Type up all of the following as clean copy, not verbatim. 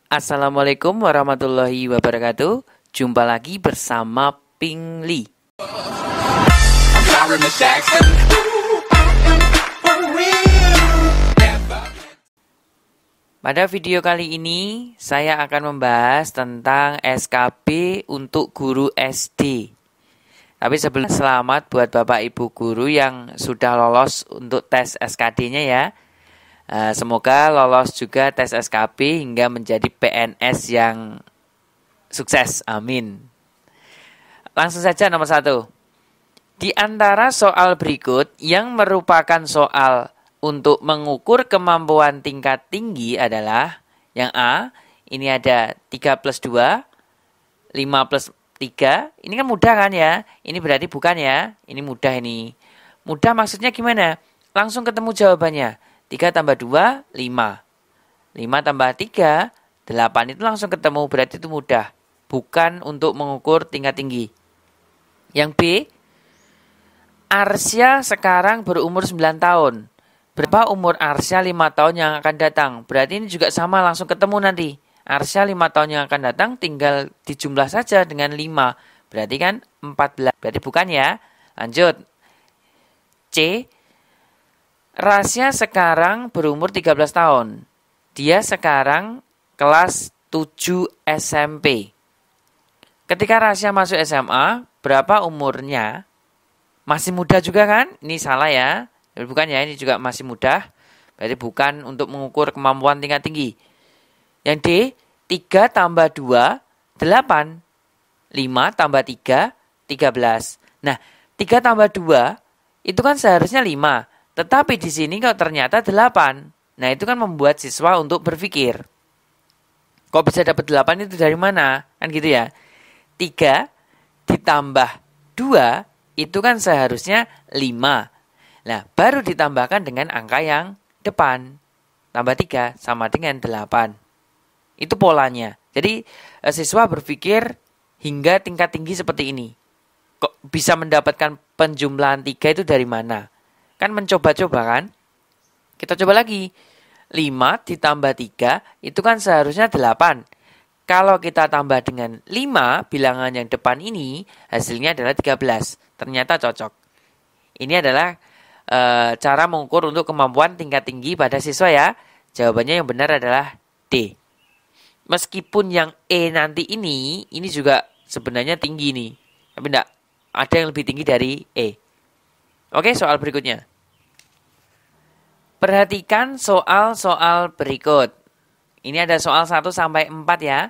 Assalamualaikum warahmatullahi wabarakatuh. Jumpa lagi bersama Ping Li. Pada video kali ini saya akan membahas tentang SKB untuk guru SD. Tapi sebelum selamat buat Bapak Ibu guru yang sudah lolos untuk tes SKD-nya ya. Semoga lolos juga tes SKB hingga menjadi PNS yang sukses. Amin. Langsung saja nomor 1. Di antara soal berikut yang merupakan soal untuk mengukur kemampuan tingkat tinggi adalah yang A, ini ada 3 plus 2, 5 plus 3. Ini kan mudah kan ya? Ini berarti bukan ya? Ini mudah ini. Mudah maksudnya gimana? Langsung ketemu jawabannya. 3 tambah 2, 5. 5 tambah 3, 8. Itu langsung ketemu, berarti itu mudah. Bukan untuk mengukur tingkat tinggi. Yang B, Arsya sekarang berumur 9 tahun. Berapa umur Arsya 5 tahun yang akan datang? Berarti ini juga sama, langsung ketemu nanti. Arsya 5 tahun yang akan datang tinggal dijumlah saja dengan 5. Berarti kan 14. Berarti bukan ya. Lanjut. C, Rasya sekarang berumur 13 tahun. Dia sekarang kelas 7 SMP. Ketika Rasya masuk SMA, berapa umurnya? Masih muda juga kan? Ini salah ya. Bukan ya, ini juga masih muda. Berarti bukan untuk mengukur kemampuan tingkat tinggi. Yang D, 3 tambah 2, 8. 5 tambah 3, 13. Nah, 3 tambah 2, itu kan seharusnya 5. Tetapi di sini kok ternyata 8. Nah, itu kan membuat siswa untuk berpikir. Kok bisa dapat 8 itu dari mana? Kan gitu ya. 3 ditambah 2 itu kan seharusnya 5. Nah, baru ditambahkan dengan angka yang depan. Tambah 3 sama dengan 8. Itu polanya. Jadi, siswa berpikir hingga tingkat tinggi seperti ini. Kok bisa mendapatkan penjumlahan 3 itu dari mana? Kan mencoba-coba kan? Kita coba lagi. 5 ditambah 3 itu kan seharusnya 8. Kalau kita tambah dengan 5, bilangan yang depan ini, hasilnya adalah 13. Ternyata cocok. Ini adalah cara mengukur untuk kemampuan tingkat tinggi pada siswa ya. Jawabannya yang benar adalah D. Meskipun yang E nanti ini juga sebenarnya tinggi nih. Tapi enggak, ada yang lebih tinggi dari E. Oke, soal berikutnya. Perhatikan soal-soal berikut. Ini ada soal 1 sampai 4 ya.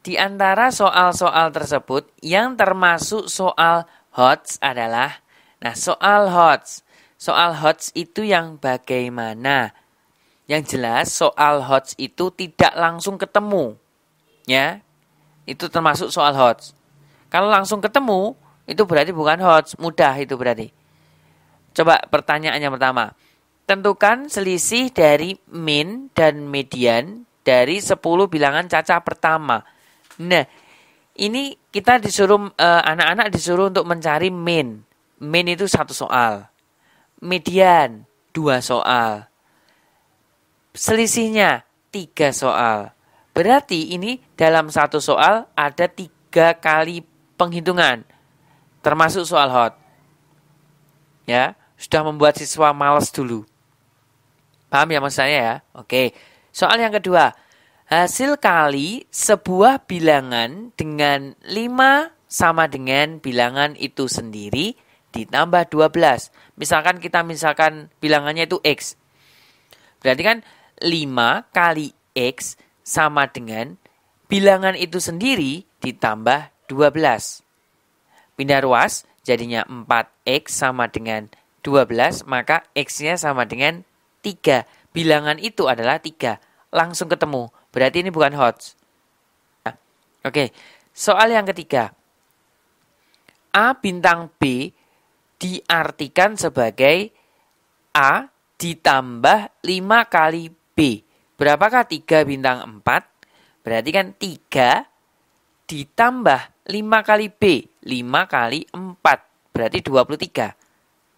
Di antara soal-soal tersebut yang termasuk soal HOTS adalah, nah soal HOTS. Soal HOTS itu yang bagaimana? Yang jelas soal HOTS itu tidak langsung ketemu. Ya, itu termasuk soal HOTS. Kalau langsung ketemu, itu berarti bukan HOTS. Mudah itu berarti. Coba pertanyaannya pertama. Tentukan selisih dari min dan median dari 10 bilangan cacah pertama. Nah, ini kita disuruh, anak-anak disuruh untuk mencari min. Min itu 1 soal. Median 2 soal. Selisihnya 3 soal. Berarti ini dalam 1 soal ada 3 kali penghitungan. Termasuk soal HOT. Ya, sudah membuat siswa malas dulu. Paham ya maksud saya ya? Oke. Soal yang kedua. Hasil kali sebuah bilangan dengan 5 sama dengan bilangan itu sendiri ditambah 12. Misalkan bilangannya itu X. Berarti kan 5 kali X sama dengan bilangan itu sendiri ditambah 12. Pindah ruas, jadinya 4X sama dengan 12, maka X-nya sama dengan 3. Bilangan itu adalah 3. Langsung ketemu. Berarti ini bukan HOTS. Nah, oke. Soal yang ketiga. A bintang B diartikan sebagai A ditambah 5 kali B. Berapakah 3 bintang 4? Berarti kan 3 ditambah 5 kali B. 5 kali 4. Berarti 23.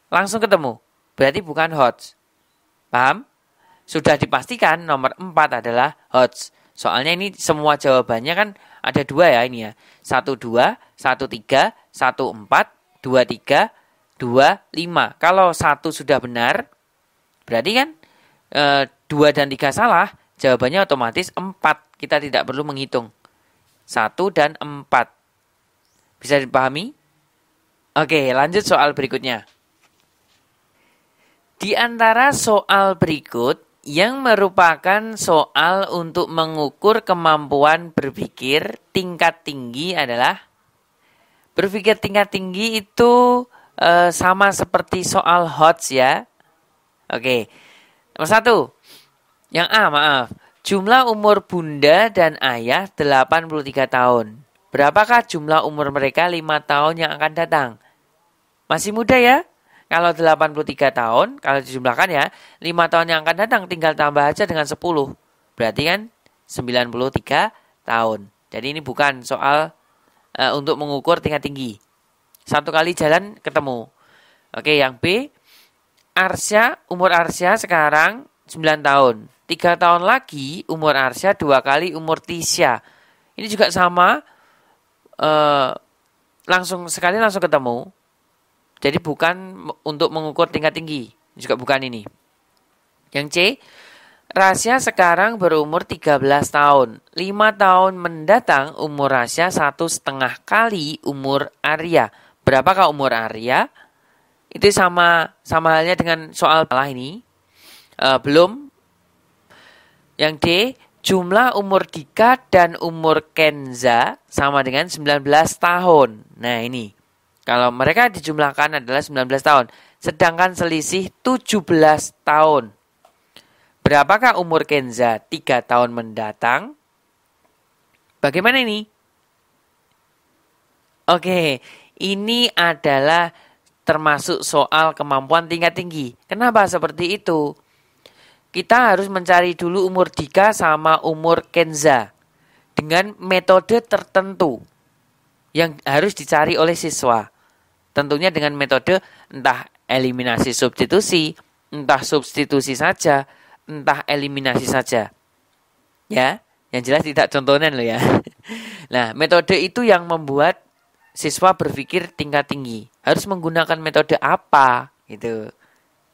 Langsung ketemu. Berarti bukan HOTS. Paham? Sudah dipastikan nomor 4 adalah HOTS. Soalnya ini semua jawabannya kan ada 2 ya ini ya. 12, 13, 14, 23, 25. Kalau 1 sudah benar, berarti kan 2 dan 3 salah, jawabannya otomatis 4. Kita tidak perlu menghitung. 1 dan 4. Bisa dipahami? Oke, lanjut soal berikutnya. Di antara soal berikut yang merupakan soal untuk mengukur kemampuan berpikir tingkat tinggi adalah berpikir tingkat tinggi itu sama seperti soal HOTS ya. Oke, nomor 1. Yang A, maaf. Jumlah umur bunda dan ayah 83 tahun. Berapakah jumlah umur mereka 5 tahun yang akan datang? Masih muda ya? Kalau 83 tahun, kalau dijumlahkan ya, 5 tahun yang akan datang tinggal tambah aja dengan 10. Berarti kan 93 tahun. Jadi ini bukan soal untuk mengukur tingkat tinggi. 1 kali jalan ketemu. Oke, yang B. Umur Arsya sekarang 9 tahun. 3 tahun lagi umur Arsya 2 kali umur Tisya. Ini juga sama. Langsung ketemu. Jadi bukan untuk mengukur tingkat tinggi. Juga bukan ini. Yang C. Rasya sekarang berumur 13 tahun. 5 tahun mendatang umur Rasya 1,5 kali umur Arya. Berapakah umur Arya? Itu sama halnya dengan soal ini. Belum. Yang D. Jumlah umur Dika dan umur Kenza sama dengan 19 tahun. Nah ini. Kalau mereka dijumlahkan adalah 19 tahun. Sedangkan selisih 17 tahun. Berapakah umur Kenza 3 tahun mendatang? Bagaimana ini? Oke, ini adalah termasuk soal kemampuan tingkat tinggi. Kenapa seperti itu? Kita harus mencari dulu umur Dika sama umur Kenza. Dengan metode tertentu. Yang harus dicari oleh siswa. Tentunya dengan metode entah eliminasi substitusi, entah substitusi saja, entah eliminasi saja. Ya, yang jelas tidak contohnya loh ya. Nah, metode itu yang membuat siswa berpikir tingkat tinggi. Harus menggunakan metode apa gitu.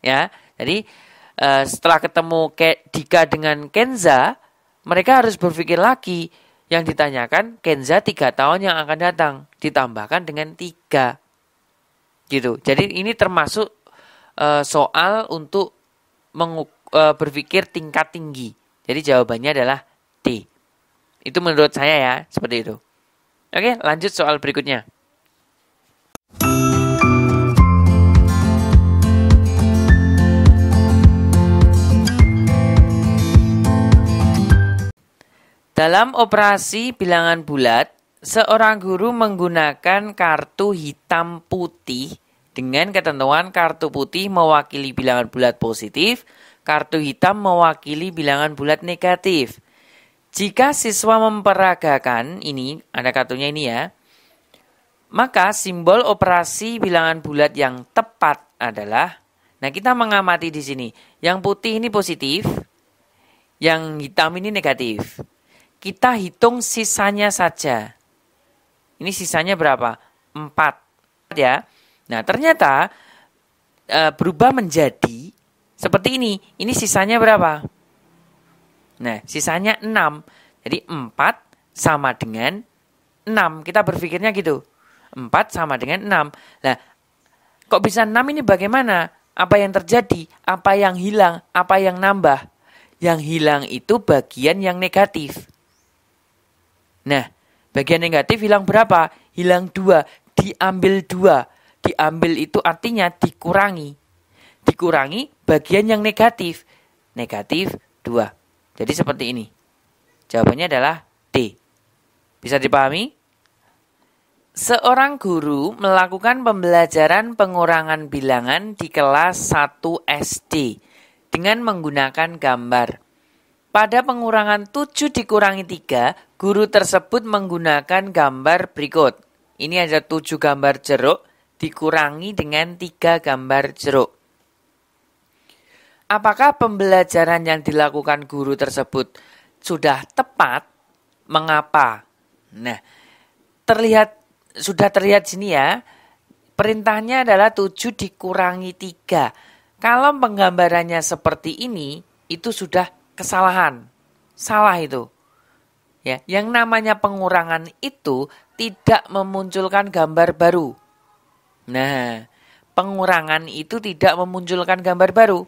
Ya. Jadi setelah ketemu Dika dengan Kenza, mereka harus berpikir lagi. Yang ditanyakan Kenza 3 tahun yang akan datang, ditambahkan dengan 3. Gitu. Jadi ini termasuk soal untuk berpikir tingkat tinggi. Jadi jawabannya adalah D. Itu menurut saya ya, seperti itu. Oke, lanjut soal berikutnya. Dalam operasi bilangan bulat, seorang guru menggunakan kartu hitam putih dengan ketentuan kartu putih mewakili bilangan bulat positif, kartu hitam mewakili bilangan bulat negatif. Jika siswa memperagakan, ini ada kartunya ini ya, maka simbol operasi bilangan bulat yang tepat adalah, nah kita mengamati di sini, yang putih ini positif, yang hitam ini negatif. Kita hitung sisanya saja. Ini sisanya berapa? 4 ya. Nah, ternyata berubah menjadi seperti ini. Ini sisanya berapa? Nah, sisanya 6. Jadi 4 sama dengan 6. Kita berpikirnya gitu. 4 sama dengan 6. Nah, kok bisa 6 ini bagaimana? Apa yang terjadi? Apa yang hilang? Apa yang nambah? Yang hilang itu bagian yang negatif. Nah, bagian negatif hilang berapa? Hilang 2. Diambil 2. Diambil itu artinya dikurangi. Dikurangi bagian yang negatif. Negatif 2. Jadi seperti ini. Jawabannya adalah D. Bisa dipahami? Seorang guru melakukan pembelajaran pengurangan bilangan di kelas 1 SD dengan menggunakan gambar. Pada pengurangan 7 dikurangi 3, guru tersebut menggunakan gambar berikut. Ini ada 7 gambar jeruk dikurangi dengan 3 gambar jeruk. Apakah pembelajaran yang dilakukan guru tersebut sudah tepat, mengapa? Nah, sudah terlihat sini ya. Perintahnya adalah 7 dikurangi 3. Kalau penggambarannya seperti ini, itu sudah kesalahan. Salah itu. Ya, yang namanya pengurangan itu tidak memunculkan gambar baru. Nah, pengurangan itu tidak memunculkan gambar baru.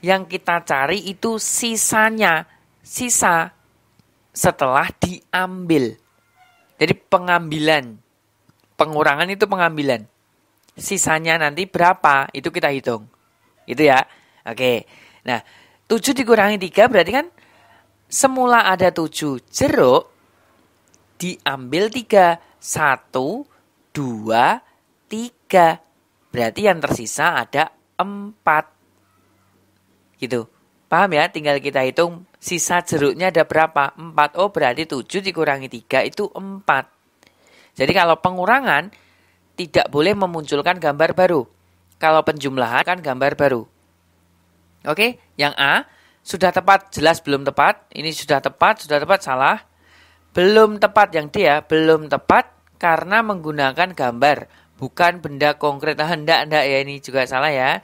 Yang kita cari itu sisanya. Sisa setelah diambil. Jadi pengambilan. Pengurangan itu pengambilan. Sisanya nanti berapa? Itu kita hitung. Itu ya. Oke. Nah, 7 dikurangi 3 berarti kan semula ada 7 jeruk, diambil 3. 1, 2, 3. Berarti yang tersisa ada 4. Gitu. Paham ya? Tinggal kita hitung sisa jeruknya ada berapa? 4. Oh, berarti 7 dikurangi 3 itu 4. Jadi kalau pengurangan tidak boleh memunculkan gambar baru. Kalau penjumlahan kan gambar baru. Oke, yang A sudah tepat, jelas belum tepat. Ini sudah tepat, salah. Belum tepat yang D ya, belum tepat karena menggunakan gambar, bukan benda konkret. Hendak ya, ini juga salah ya.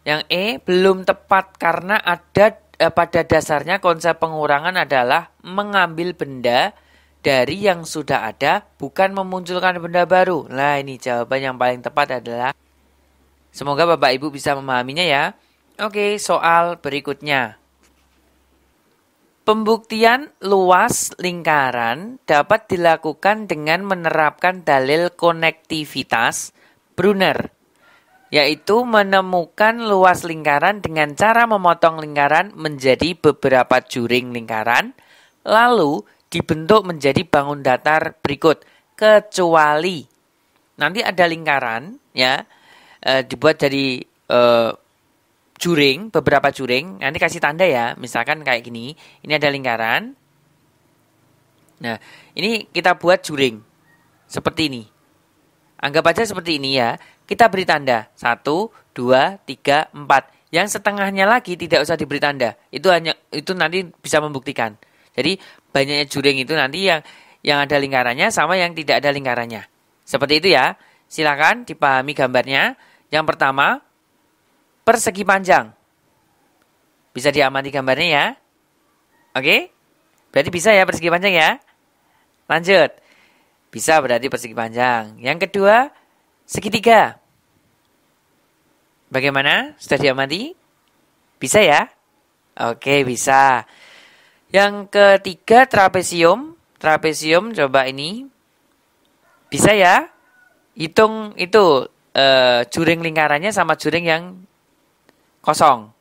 Yang E belum tepat karena ada pada dasarnya konsep pengurangan adalah mengambil benda dari yang sudah ada, bukan memunculkan benda baru. Nah, ini jawaban yang paling tepat adalah. Semoga Bapak Ibu bisa memahaminya ya. Oke, soal berikutnya. Pembuktian luas lingkaran dapat dilakukan dengan menerapkan dalil konektivitas Brunner, yaitu menemukan luas lingkaran dengan cara memotong lingkaran menjadi beberapa juring lingkaran, lalu dibentuk menjadi bangun datar berikut, kecuali nanti ada lingkaran ya, dibuat dari juring, beberapa juring. Nanti kasih tanda ya, misalkan kayak gini, ini ada lingkaran. Nah, ini kita buat juring seperti ini. Anggap aja seperti ini ya. Kita beri tanda 1, 2, 3, 4. Yang setengahnya lagi tidak usah diberi tanda. Itu nanti bisa membuktikan. Jadi banyaknya juring itu nanti yang ada lingkarannya sama yang tidak ada lingkarannya. Seperti itu ya. Silakan dipahami gambarnya. Yang pertama, persegi panjang. Bisa diamati gambarnya ya. Oke? Berarti bisa ya persegi panjang ya. Lanjut. Bisa berarti persegi panjang. Yang kedua, segitiga. Bagaimana? Sudah diamati? Bisa ya? Oke, bisa. Yang ketiga, trapesium. Trapesium, coba ini. Bisa ya? Hitung itu juring lingkarannya sama juring yang kosong.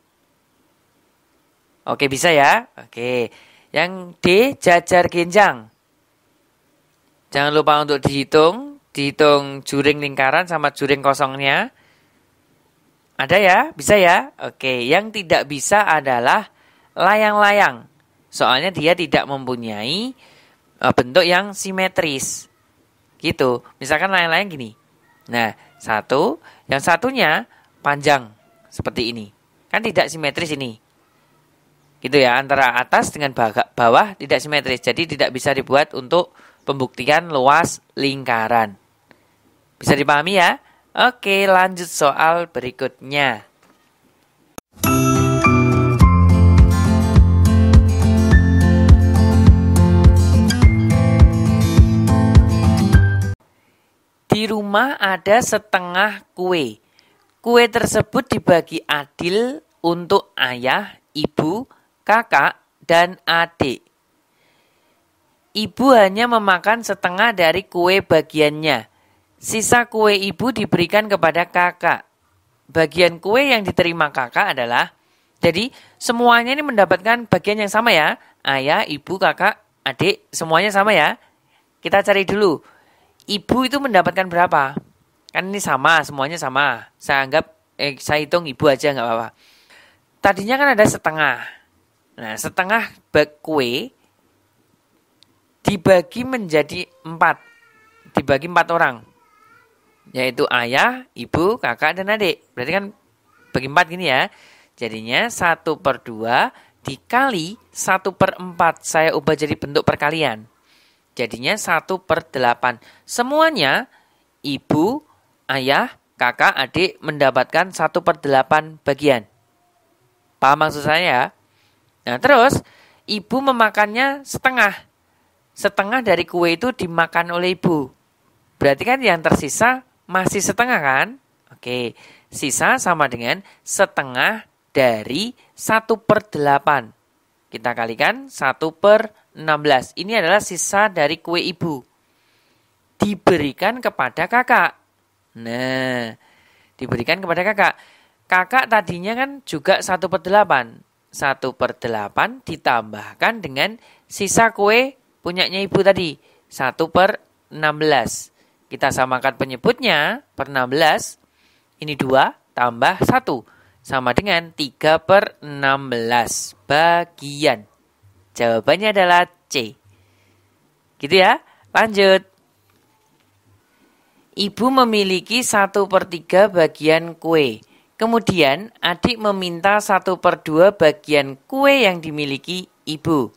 Oke, bisa ya? Oke. Yang D, jajar genjang. Jangan lupa untuk dihitung juring lingkaran sama juring kosongnya. Ada ya? Bisa ya? Oke, yang tidak bisa adalah layang-layang. Soalnya dia tidak mempunyai bentuk yang simetris. Gitu. Misalkan layang-layang gini. Nah, yang satunya panjang seperti ini. Kan tidak simetris ini. Gitu ya, antara atas dengan bawah tidak simetris. Jadi tidak bisa dibuat untuk pembuktian luas lingkaran. Bisa dipahami ya? Oke, lanjut soal berikutnya. Di rumah ada setengah kue. Kue tersebut dibagi adil untuk ayah, ibu, kakak, dan adik. Ibu hanya memakan setengah dari kue bagiannya. Sisa kue ibu diberikan kepada kakak. Bagian kue yang diterima kakak adalah, jadi semuanya ini mendapatkan bagian yang sama ya. Ayah, ibu, kakak, adik, semuanya sama ya. Kita cari dulu. Ibu itu mendapatkan berapa? Kan ini sama, semuanya sama. Saya saya hitung ibu aja nggak apa-apa. Tadinya kan ada setengah. Nah, setengah kue dibagi menjadi 4. Dibagi 4 orang. Yaitu ayah, ibu, kakak, dan adik. Berarti kan bagi 4 gini ya. Jadinya 1/2 dikali 1/4. Saya ubah jadi bentuk perkalian. Jadinya 1/8. Semuanya ibu, ayah, kakak, adik mendapatkan 1/8 bagian. Paham maksud saya ya? Nah terus ibu memakannya setengah. Setengah dari kue itu dimakan oleh ibu. Berarti kan yang tersisa masih setengah kan? Oke, sisa sama dengan setengah dari 1/8. Kita kalikan 1/16. Ini adalah sisa dari kue ibu. Diberikan kepada kakak. Nah, diberikan kepada kakak. Kakak tadinya kan juga 1/8. 1/8 ditambahkan dengan sisa kue punyanya ibu tadi. 1/16. Kita samakan penyebutnya per 16. Ini 2 tambah 1. Sama dengan 3/16 bagian. Jawabannya adalah C. Gitu ya. Lanjut. Ibu memiliki 1/3 bagian kue. Kemudian adik meminta 1/2 bagian kue yang dimiliki ibu.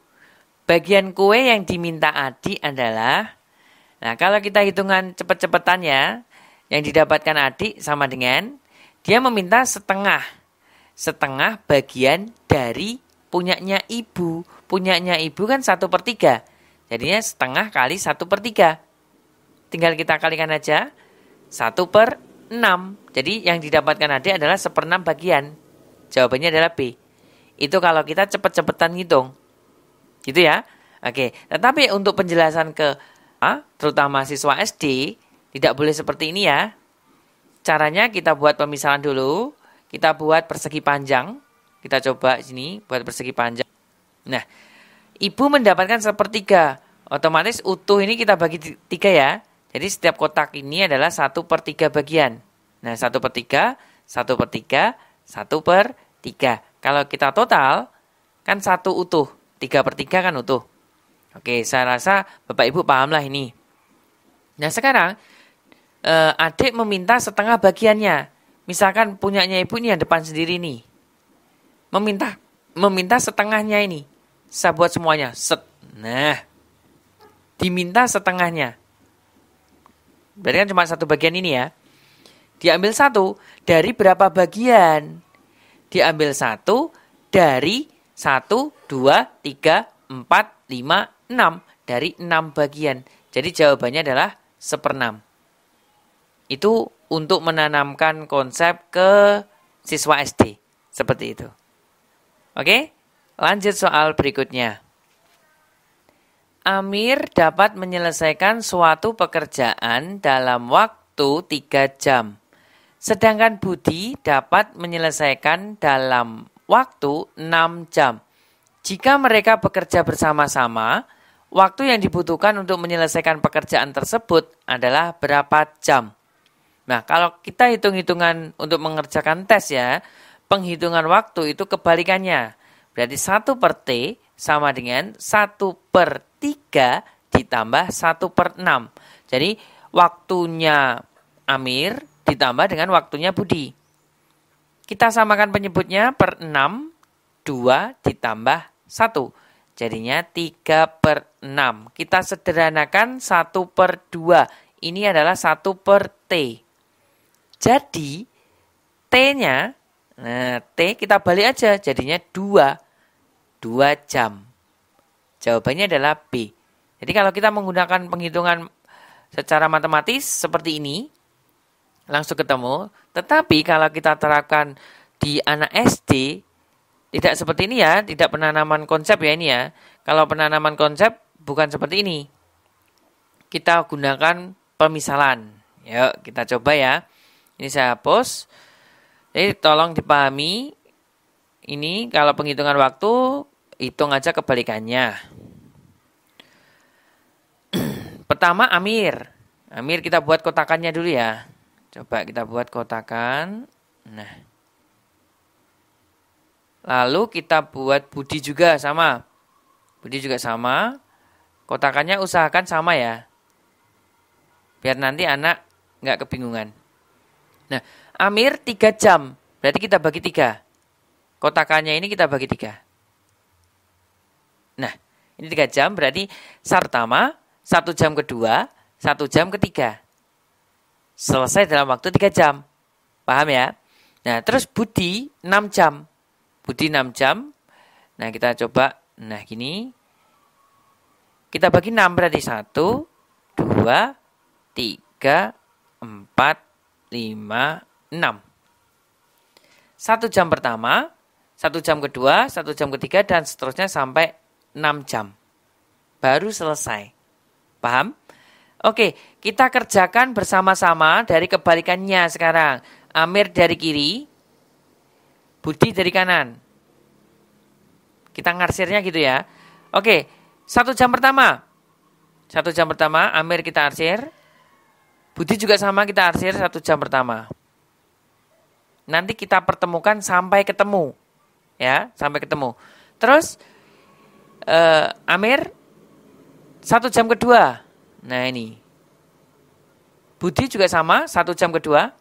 Bagian kue yang diminta adik adalah, nah kalau kita hitungan cepet-cepetan ya, yang didapatkan adik sama dengan, dia meminta setengah bagian dari punyanya ibu. Punyanya ibu kan 1/3. Jadinya setengah kali 1/3. Tinggal kita kalikan aja. 1/6. Jadi yang didapatkan adik adalah 1/6 bagian. Jawabannya adalah B. Itu kalau kita cepet-cepetan ngitung. Gitu ya. Oke. Tetapi untuk penjelasan ke terutama siswa SD, tidak boleh seperti ini ya. Caranya kita buat pemisahan dulu. Kita buat persegi panjang. Kita coba sini buat persegi panjang. Nah, ibu mendapatkan 1/3. Otomatis utuh ini kita bagi 3 ya. Jadi setiap kotak ini adalah 1/3 bagian. Nah, 1/3, 1/3, 1/3. Kalau kita total, kan 1 utuh. 3/3 kan utuh. Oke, saya rasa Bapak Ibu pahamlah ini. Nah, sekarang adik meminta setengah bagiannya. Misalkan punyanya ibu ini yang depan sendiri nih. Meminta setengahnya ini. Saya buat semuanya. Set. Nah, diminta setengahnya. Berarti kan cuma 1 bagian ini ya. Diambil 1 dari berapa bagian? Diambil 1 dari 1, 2, 3, 4, 5, 6. Dari 6 bagian. Jadi jawabannya adalah 1/6. Itu untuk menanamkan konsep ke siswa SD. Seperti itu. Oke, lanjut soal berikutnya. Amir dapat menyelesaikan suatu pekerjaan dalam waktu 3 jam. Sedangkan Budi dapat menyelesaikan dalam waktu 6 jam. Jika mereka bekerja bersama-sama, waktu yang dibutuhkan untuk menyelesaikan pekerjaan tersebut adalah berapa jam? Nah, kalau kita hitung-hitungan untuk mengerjakan tes ya, penghitungan waktu itu kebalikannya. Berarti 1/T sama dengan 1/3 ditambah 1/6. Jadi, waktunya Amir ditambah dengan waktunya Budi. Kita samakan penyebutnya per 6, 2 ditambah 1. Jadinya 3/6. Kita sederhanakan 1/2. Ini adalah 1/T. Jadi, T-nya, nah T kita balik aja. Jadinya 2 jam. Jawabannya adalah B. Jadi kalau kita menggunakan penghitungan secara matematis seperti ini, langsung ketemu. Tetapi kalau kita terapkan di anak SD, tidak seperti ini ya, tidak penanaman konsep ya ini ya. Kalau penanaman konsep bukan seperti ini. Kita gunakan pemisalan. Yuk kita coba ya. Ini saya hapus. Jadi tolong dipahami. Ini kalau penghitungan waktu, hitung aja kebalikannya. Pertama Amir. Amir kita buat kotakannya dulu ya. Coba kita buat kotakan. Nah. Lalu kita buat Budi juga sama. Budi juga sama. Kotakannya usahakan sama ya. Biar nanti anak nggak kebingungan. Nah, Amir 3 jam. Berarti kita bagi 3. Kotakannya ini kita bagi 3. Nah, ini 3 jam berarti SAR pertama, 1 jam kedua, 1 jam ketiga. Selesai dalam waktu 3 jam. Paham ya? Nah, terus Budi 6 jam. Budi 6 jam. Nah, kita coba. Nah, gini. Kita bagi 6 berarti 1, 2, 3, 4, 5, 6. 1 jam pertama, 1 jam kedua, 1 jam ketiga, dan seterusnya sampai 6 jam. Baru selesai. Paham? Oke, kita kerjakan bersama-sama dari kebalikannya sekarang. Amir dari kiri, Budi dari kanan. Kita ngarsirnya gitu ya. Oke, 1 jam pertama. 1 jam pertama, Amir kita arsir. Budi juga sama, kita arsir 1 jam pertama. Nanti kita pertemukan sampai ketemu. Ya, sampai ketemu. Terus, Amir 1 jam kedua. Nah ini. Budi juga sama, 1 jam kedua.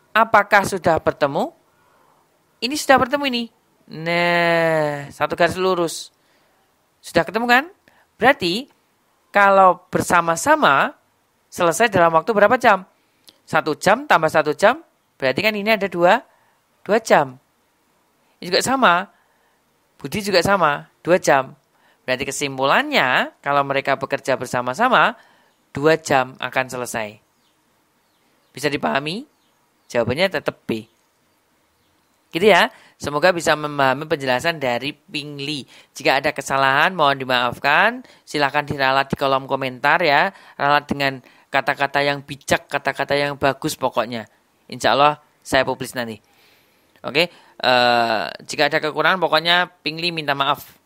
Apakah sudah bertemu? Ini sudah bertemu ini. Nah, 1 garis lurus. Sudah ketemu kan? Berarti, kalau bersama-sama, selesai dalam waktu berapa jam? 1 jam tambah 1 jam, berarti kan ini ada 2 jam. Ini juga sama. Budi juga sama, 2 jam. Berarti kesimpulannya, kalau mereka bekerja bersama-sama, 2 jam akan selesai. Bisa dipahami? Jawabannya tetap B. Gitu ya. Semoga bisa memahami penjelasan dari Pingli. Jika ada kesalahan, mohon dimaafkan. Silahkan diralat di kolom komentar ya. Ralat dengan kata-kata yang bijak, kata-kata yang bagus pokoknya. Insya Allah saya publis nanti. Oke. Jika ada kekurangan, pokoknya Pingli minta maaf.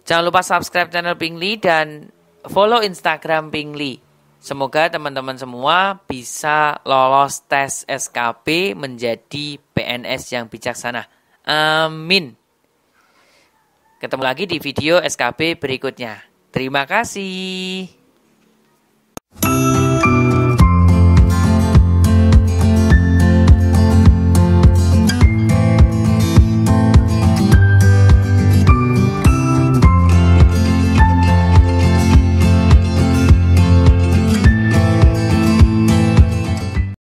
Jangan lupa subscribe channel Pingli dan follow Instagram Pingli. Semoga teman-teman semua bisa lolos tes SKB menjadi PNS yang bijaksana. Amin. Ketemu lagi di video SKB berikutnya. Terima kasih.